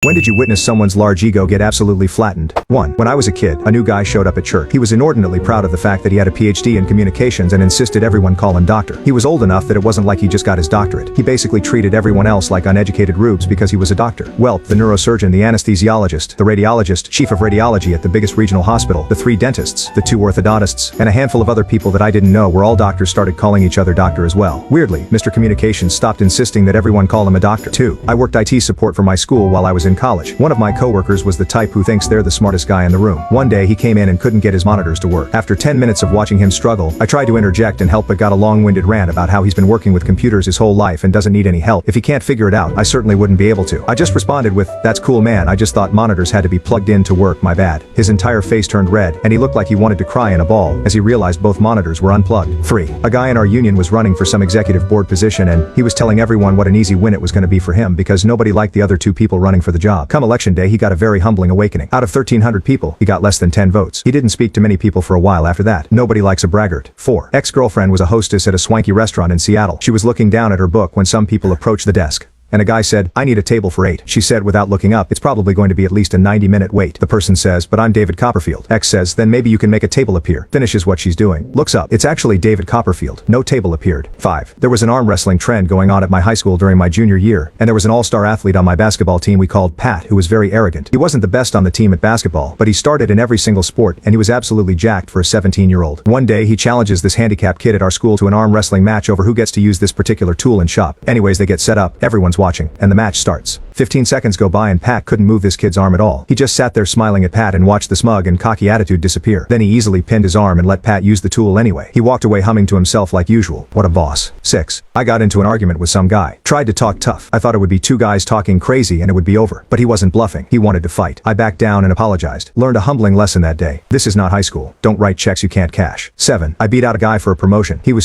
When did you witness someone's large ego get absolutely flattened? 1. When I was a kid, a new guy showed up at church. He was inordinately proud of the fact that he had a PhD in communications and insisted everyone call him doctor. He was old enough that it wasn't like he just got his doctorate. He basically treated everyone else like uneducated rubes because he was a doctor. Well, the neurosurgeon, the anesthesiologist, the radiologist, chief of radiology at the biggest regional hospital, the 3 dentists, the 2 orthodontists, and a handful of other people that I didn't know were all doctors started calling each other doctor as well. Weirdly, Mr. Communications stopped insisting that everyone call him a doctor. 2. I worked IT support for my school while I was in college. One of my coworkers was the type who thinks they're the smartest guy in the room. One day he came in and couldn't get his monitors to work. After 10 minutes of watching him struggle, I tried to interject and help but got a long-winded rant about how he's been working with computers his whole life and doesn't need any help. If he can't figure it out, I certainly wouldn't be able to. I just responded with, "That's cool, man, I just thought monitors had to be plugged in to work, my bad." His entire face turned red, and he looked like he wanted to cry in a ball as he realized both monitors were unplugged. 3. A guy in our union was running for some executive board position and he was telling everyone what an easy win it was going to be for him because nobody liked the other 2 people running for the job. Come election day, he got a very humbling awakening. Out of 1,300 people, he got less than 10 votes. He didn't speak to many people for a while after that. Nobody likes a braggart. 4. Ex-girlfriend was a hostess at a swanky restaurant in Seattle. She was looking down at her book when some people approached the desk. And a guy said, "I need a table for 8. She said without looking up, "It's probably going to be at least a 90-minute wait." The person says, "But I'm David Copperfield." X says, "Then maybe you can make a table appear." Finishes what she's doing. Looks up. It's actually David Copperfield. No table appeared. 5. There was an arm wrestling trend going on at my high school during my junior year, and there was an all-star athlete on my basketball team we called Pat who was very arrogant. He wasn't the best on the team at basketball, but he started in every single sport and he was absolutely jacked for a 17-year-old. One day he challenges this handicapped kid at our school to an arm wrestling match over who gets to use this particular tool in shop. Anyways, they get set up, everyone's watching, and the match starts. 15 seconds go by and Pat couldn't move this kid's arm at all. He just sat there smiling at Pat and watched the smug and cocky attitude disappear. Then he easily pinned his arm and let Pat use the tool anyway. He walked away humming to himself like usual. What a boss. 6. I got into an argument with some guy. Tried to talk tough. I thought it would be 2 guys talking crazy and it would be over. But he wasn't bluffing. He wanted to fight. I backed down and apologized. Learned a humbling lesson that day. This is not high school. Don't write checks you can't cash. 7. I beat out a guy for a promotion. He was